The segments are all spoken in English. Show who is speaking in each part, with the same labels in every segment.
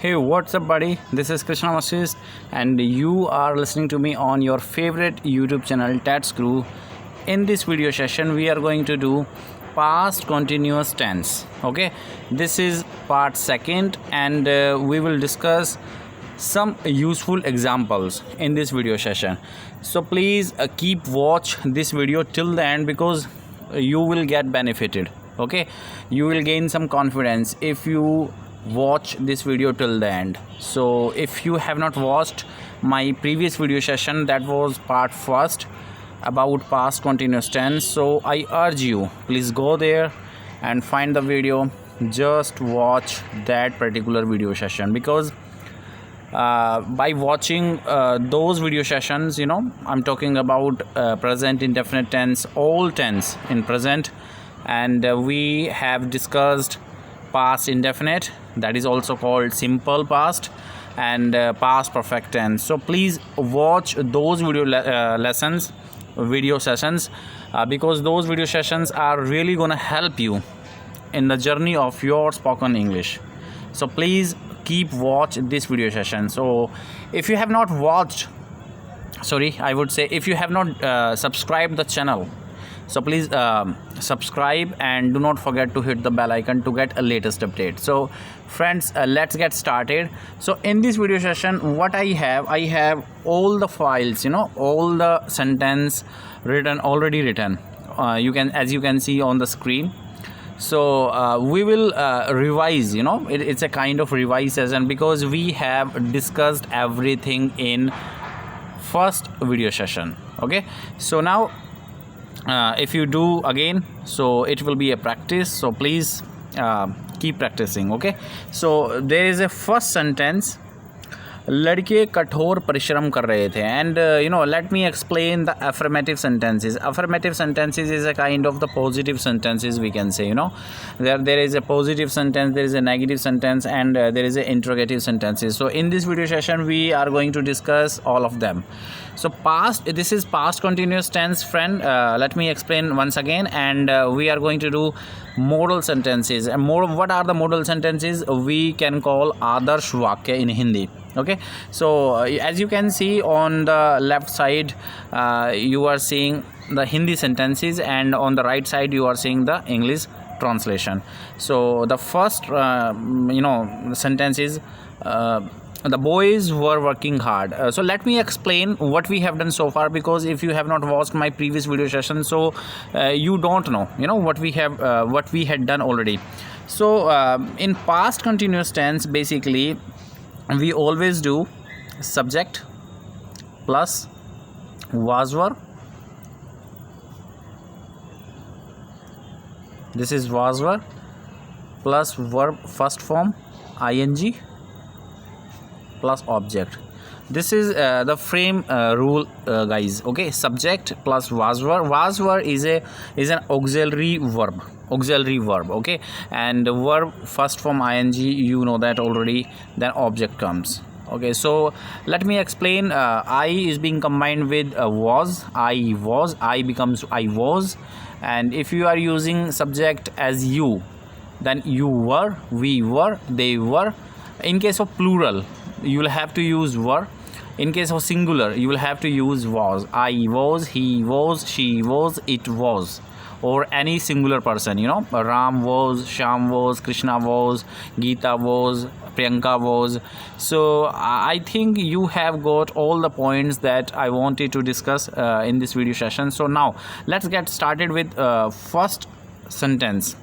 Speaker 1: Hey, what's up, buddy? This is Krishna Masist, and you are listening to me on your favorite YouTube channel, Tats Crew. In this video session, we are going to do past continuous tense. Okay, this is part second, and we will discuss some useful examples in this video session. So please keep watch this video till the end because you will get benefited. Okay, you will gain some confidence if you watch this video till the end. So if you have not watched my previous video session, that was part first about past continuous tense, so I urge you, please go there and find the video. Just watch that particular video session because by watching those video sessions, I'm talking about present indefinite tense, all tense in present, and we have discussed past indefinite, that is also called simple past, and past perfect tense. So please watch those video sessions because those video sessions are really gonna help you in the journey of your spoken English. So please keep watch this video session. So if you have not watched, I would say if you have not subscribed the channel, so please subscribe and do not forget to hit the bell icon to get a latest update. So friends, let's get started. So in this video session, what I have all the files, all the sentence already written. As you can see on the screen. So we will revise, it's a kind of revise session because we have discussed everything in first video session. Okay, so now if you do again, so it will be a practice, so please keep practicing. Okay, so there is a first sentence, लड़के कठोर परिश्रम कर रहे थे, and let me explain the affirmative sentences. Affirmative sentences is a kind of the positive sentences, we can say. There is a positive sentence, there is a negative sentence, and there is a interrogative sentences. So in this video session we are going to discuss all of them. So this is past continuous tense, friend. Let me explain once again, and we are going to do modal sentences. And what are the modal sentences? We can call adarsh vakya in Hindi. Okay, so as you can see on the left side, you are seeing the Hindi sentences, and on the right side you are seeing the English translation. So the first sentence is the boys were working hard. So let me explain what we have done so far, because if you have not watched my previous video session, so you don't know what we had done already. So in past continuous tense, basically we always do subject plus was were. This is was were plus verb first form ing plus object. This is the frame rule, guys. Okay, subject plus was were. Was were is an auxiliary verb. Okay, and the verb first form ing, you know that already, then object comes. Okay, so let me explain. I is being combined with was. I becomes I was, and if you are using subject as you, then you were, we were, they were. In case of plural, you will have to use were. In case of singular, you will have to use was. I was, he was, she was, it was. Or any singular person, Ram was, Sham was, Krishna was, Geeta was, Priyanka was. So I think you have got all the points that I wanted to discuss in this video session. So now let's get started with first sentence.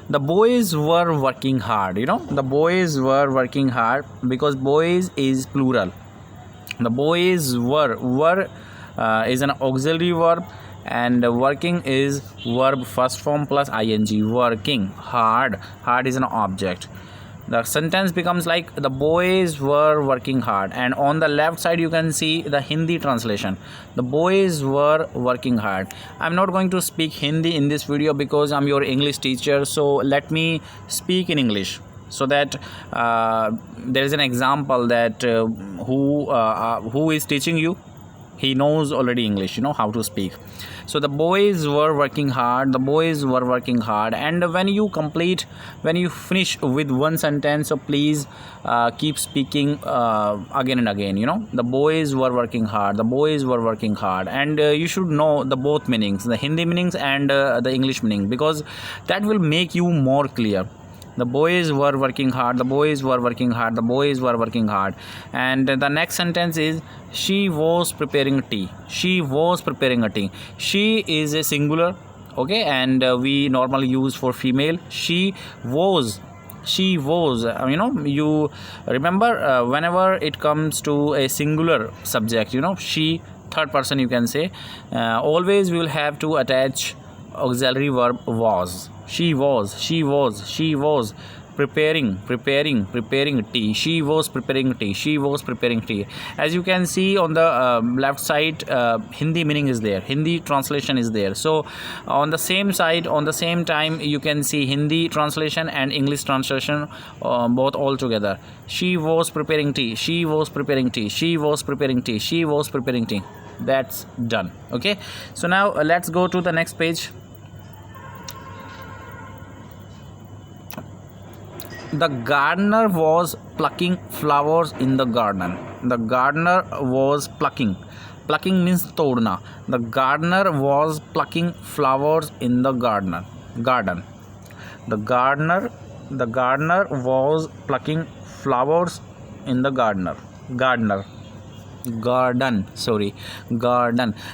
Speaker 1: The boys were working hard. The boys were working hard because boys is plural. The boys were is an auxiliary verb, and working is verb first form plus ing. Working hard is an object. The sentence becomes like the boys were working hard, and on the left side you can see the Hindi translation. The boys were working hard. I'm not going to speak Hindi in this video because I'm your English teacher, so let me speak in English so that there is an example that who is teaching you. he knows already English, how to speak. So the boys were working hard, and when you finish with one sentence, so please keep speaking again and again. The boys were working hard, and you should know the both meanings, the Hindi meanings and the English meaning, because that will make you more clear. The boys were working hard, and the next sentence is she was preparing tea. She is a singular, okay, and we normally use for female. She was, you remember, whenever it comes to a singular subject, she, third person you can say, always we will have to attach auxiliary verb was. She was preparing tea. She was preparing tea. As you can see on the left side, Hindi meaning is there, Hindi translation is there. So on the same side, on the same time, you can see Hindi translation and English translation, both all together. She was preparing tea. That's done. Okay, so now let's go to the next page. The gardener was plucking flowers in the garden. The gardener was plucking. Plucking means todna. The gardener was plucking flowers in the garden. The gardener was plucking flowers in the garden.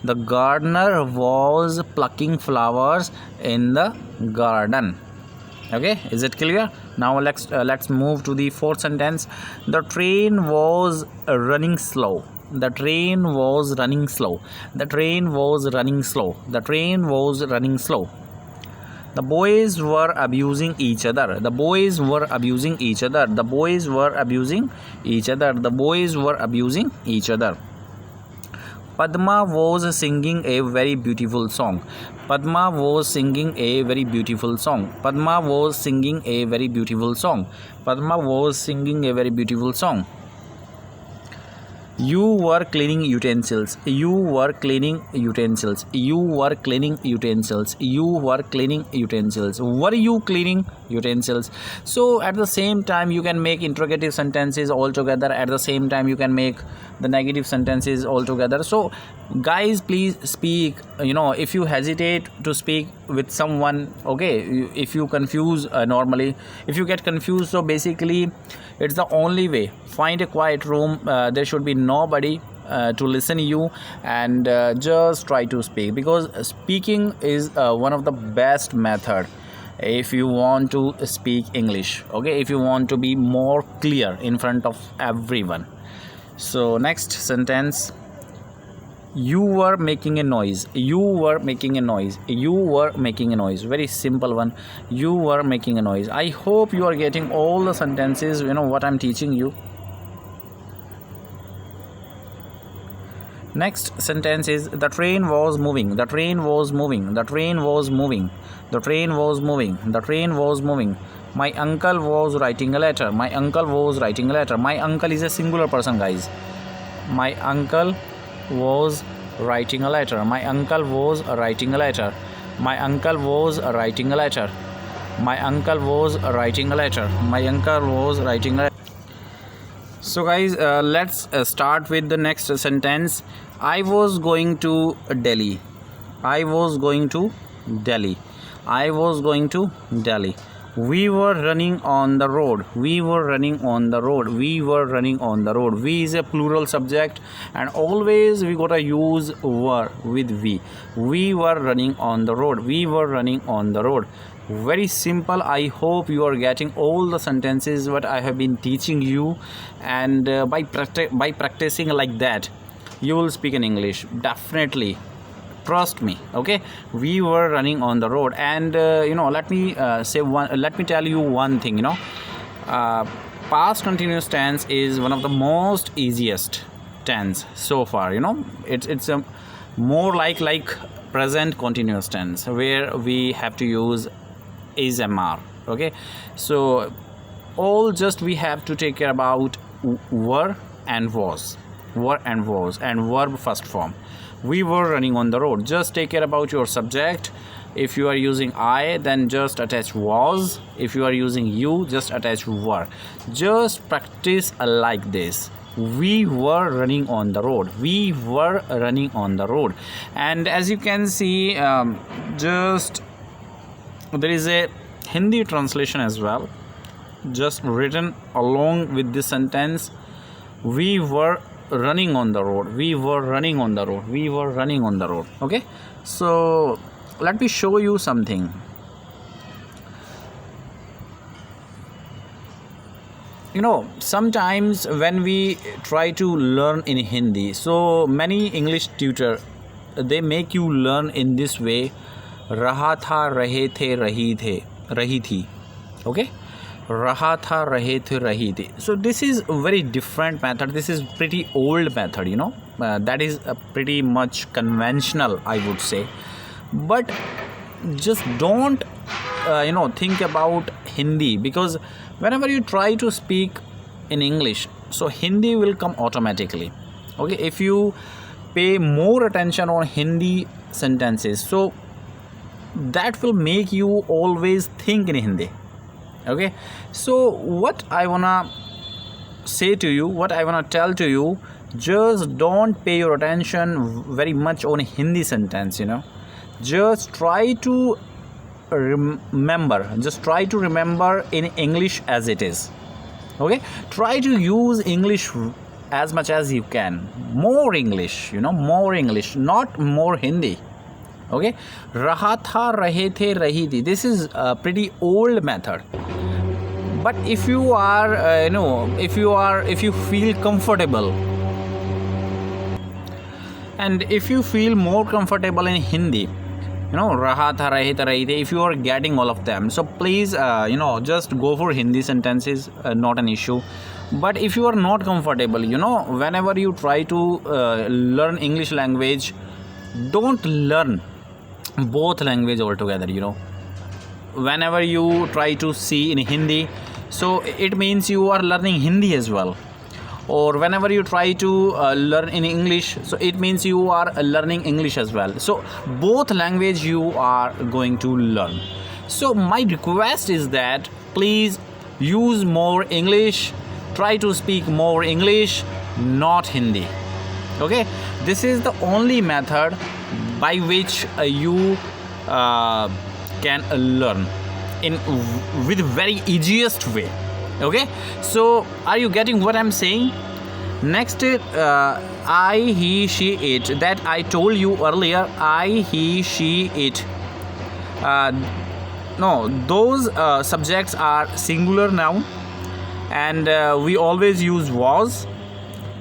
Speaker 1: The gardener was plucking flowers in the garden. Okay, is it clear? Now let's move to the fourth sentence. The train was running slow. The train was running slow. The boys were abusing each other. Padma was singing a very beautiful song. You were cleaning utensils. Were you cleaning utensils? So at the same time you can make interrogative sentences all together. At the same time you can make the negative sentences all together. So guys, please speak. If you hesitate to speak with someone, okay, if you confuse, normally if you get confused, so basically it's the only way. Find a quiet room. There should be nobody to listen you, and just try to speak, because speaking is one of the best method if you want to speak English, okay, if you want to be more clear in front of everyone. So next sentence. You were making a noise. Very simple one. You were making a noise. I hope you are getting all the sentences, what I'm teaching you. Next sentence is the train was moving. My uncle was writing a letter. My uncle is a singular person, guys. My uncle was writing a letter. So guys, let's start with the next sentence. I was going to Delhi. We were running on the road. We is a plural subject, and always we gotta use were with we. We were running on the road. Very simple. I hope you are getting all the sentences what I have been teaching you, and by practicing like that, you will speak in English definitely. Trust me. Okay, we were running on the road, and let me tell you one thing. Past continuous tense is one of the most easiest tense so far. It's a more like present continuous tense, where we have to use is MR. Okay, so all just we have to take care about were and was. were and was, and verb first form. We were running on the road. Just take care about your subject. If you are using I, then just attach was. If you are using you, just attach were. Just practice like this. We were running on the road. We were running on the road. And as you can see, just there is a Hindi translation as well, just written along with this sentence. We were running on the road. We were running on the road. We were running on the road. Okay, so let me show you something. You know, sometimes when we try to learn in Hindi, so many English tutor, they make you learn in this way: रहा था, रहे थे, रही थे, रही थी. Okay, रहा था, रहे थे, रही थी. So this is a very different method. This is pretty old method, you know. That is pretty much conventional, I would say. But just don't think about Hindi, because whenever you try to speak in English, so Hindi will come automatically. Okay, if you pay more attention on Hindi sentences, so that will make you always think in Hindi. Okay, so what I wanna say to you, what I wanna tell to you, just don't pay your attention very much on Hindi sentence, you know. Just try to remember, in English as it is. Okay, try to use English as much as you can. More English, you know, more English, not more Hindi. Okay, raha tha, rahe the, rahi thi. This is a pretty old method. But if you are if you feel comfortable, and if you feel more comfortable in Hindi, you know, raha tha, rahe tha, rahi the, if you are getting all of them, so please just go for Hindi sentences, not an issue. But if you are not comfortable, you know, whenever you try to learn English language, don't learn both language altogether, you know. Whenever you try to see in Hindi, so it means you are learning Hindi as well. Or whenever you try to learn in English, so it means you are learning English as well. So both language you are going to learn. So my request is that please use more English, try to speak more English, not Hindi. Okay, this is the only method by which you can learn with very easiest way. Okay, so are you getting what I'm saying? Next, I, he, she, it, that I told you earlier. I, he, she, it. No, those subjects are singular noun, and we always use was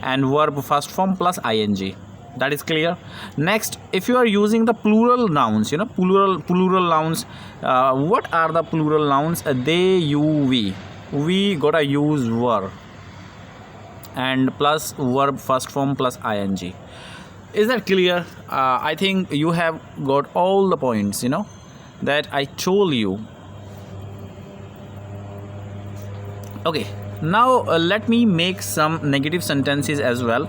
Speaker 1: and verb first form plus ing. That is clear. Next, if you are using the plural nouns, you know, plural nouns, what are the plural nouns? They, you, we gotta use were and plus verb first form plus ing. Is that clear? I think you have got all the points, you know, that I told you. Okay, now let me make some negative sentences as well.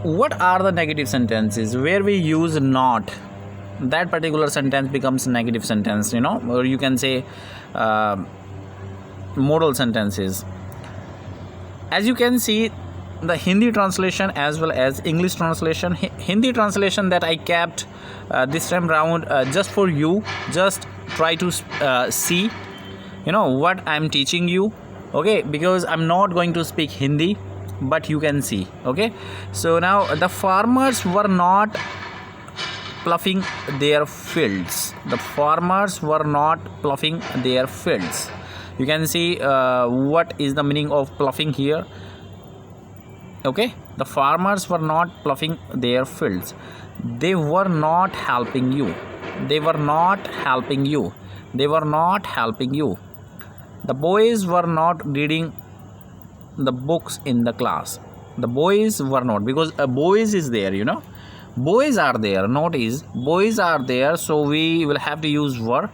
Speaker 1: What are the negative sentences? Where we use not, that particular sentence becomes negative sentence, you know, or you can say modal sentences. As you can see, the Hindi translation as well as English translation, Hindi translation that I kept this time round just for you. Just try to see, you know, what I'm teaching you. Okay, because I'm not going to speak Hindi, but you can see. Okay, so now the farmers were not ploughing their fields. The farmers were not ploughing their fields. You can see what is the meaning of ploughing here. Okay, the farmers were not ploughing their fields. They were not helping you. They were not helping you. They were not helping you. The boys were not reading the books in the class. The boys were not, because boys is there, you know, boys are there, not is, boys are there, so we will have to use were.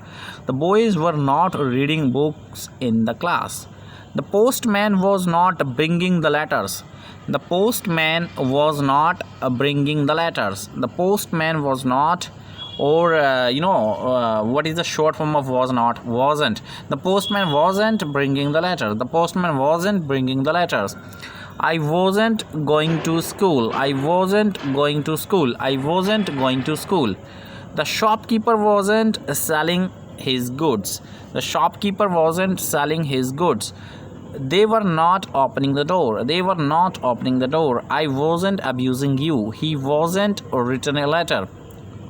Speaker 1: The boys were not reading books in the class. The postman was not bringing the letters. The postman was not bringing the letters. The postman was not, or what is the short form of was not? Wasn't. The postman wasn't bringing the letter. The postman wasn't bringing the letters. I wasn't going to school. I wasn't going to school. I wasn't going to school. The shopkeeper wasn't selling his goods. The shopkeeper wasn't selling his goods. They were not opening the door. They were not opening the door. I wasn't abusing you. He wasn't written a letter.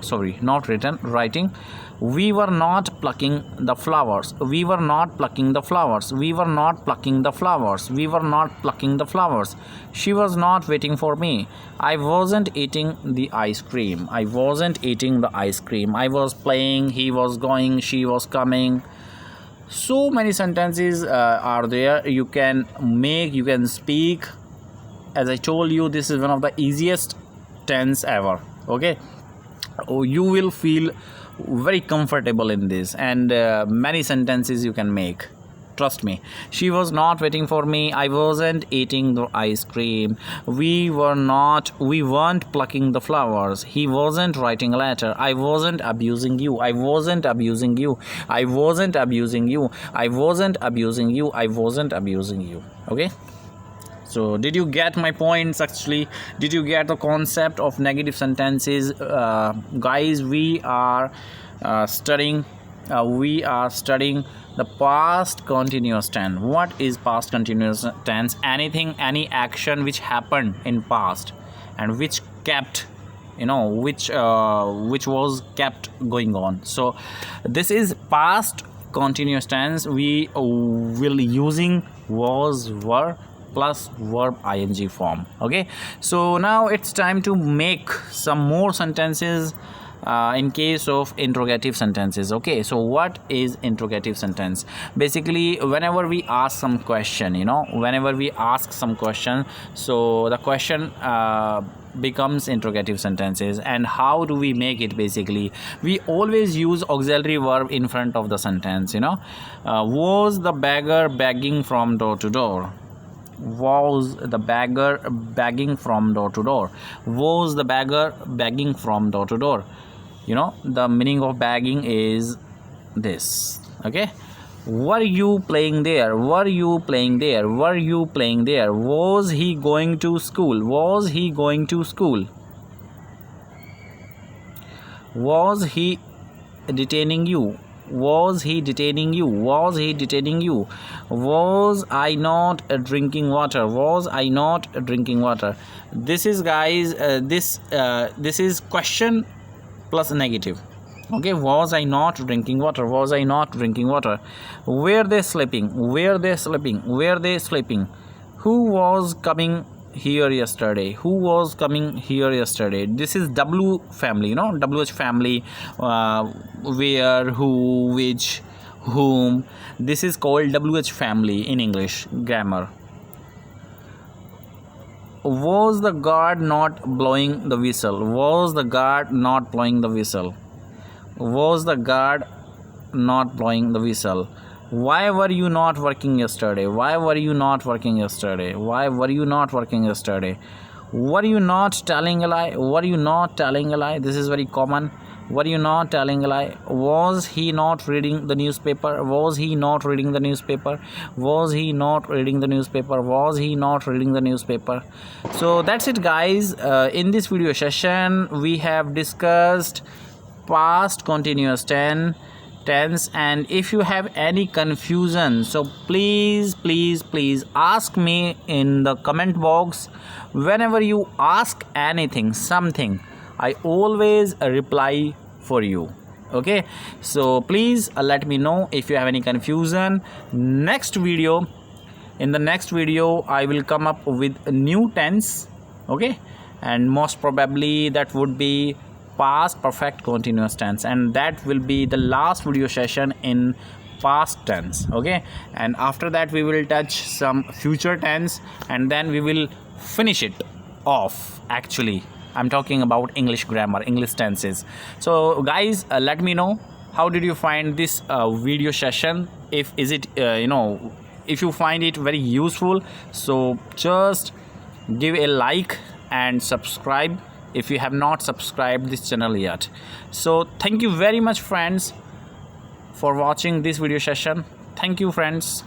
Speaker 1: Sorry, not written, writing. We were not plucking the flowers. We were not plucking the flowers. We were not plucking the flowers. We were not plucking the flowers. She was not waiting for me. I wasn't eating the ice cream. I wasn't eating the ice cream. I was playing. He was going. She was coming. So many sentences are there. You can make, you can speak. As I told you, this is one of the easiest tense ever. Okay. Oh, you will feel very comfortable in this, and many sentences you can make, trust me. She was not waiting for me. I wasn't eating the ice cream. We weren't plucking the flowers. He wasn't writing a letter. I wasn't abusing you. I wasn't abusing you. I wasn't abusing you. I wasn't abusing you. I wasn't abusing you. Okay. So did you get my points? Actually, did you get the concept of negative sentences? Guys, we are studying the past continuous tense. What is past continuous tense? Any action which happened in past and which kept, which was kept going on. So this is past continuous tense. We will using was, were plus verb ing form. Okay, so now it's time to make some more sentences in case of interrogative sentences. Okay, so what is interrogative sentence? Basically, whenever we ask some question, so the question becomes interrogative sentences. And how do we make it? Basically, we always use auxiliary verb in front of the sentence. Was the beggar begging from door to door? Was the beggar begging from door to door? Was the beggar begging from door to door? The meaning of begging is this. Okay. Were you playing there? Were you playing there? Were you playing there? Was he going to school? Was he going to school? Was he detaining you? Was he detaining you? Was he detaining you? Was I not drinking water? Was I not drinking water? This is, guys, this is question plus negative. Okay, was I not drinking water? Was I not drinking water? Were they sleeping? Were they sleeping? Were they sleeping? Who was coming here yesterday? Who was coming here yesterday? This is W family, WH family. Where, who, which, whom. This is called WH family in English grammar. Was the guard not blowing the whistle? Was the guard not blowing the whistle? Was the guard not blowing the whistle? Why were you not working yesterday? Why were you not working yesterday? Why were you not working yesterday? Were you not telling a lie? Were you not telling a lie? This is very common. Were you not telling a lie? Was he not reading the newspaper? Was he not reading the newspaper? Was he not reading the newspaper? Was he not reading the newspaper? So that's it, guys. In this video session, we have discussed past continuous tense. And if you have any confusion, so please ask me in the comment box. Whenever you ask anything, something, I always reply for you. Okay, so please let me know if you have any confusion. In the next video I will come up with a new tense. Okay, and most probably that would be past perfect continuous tense, and that will be the last video session in past tense. Okay, and after that we will touch some future tense, and then we will finish it off. Actually, I'm talking about English grammar, English tenses. So guys, let me know how did you find this video session. Is it if you find it very useful, so just give a like and subscribe if you have not subscribed this channel yet. So thank you very much friends for watching this video session. Thank you friends.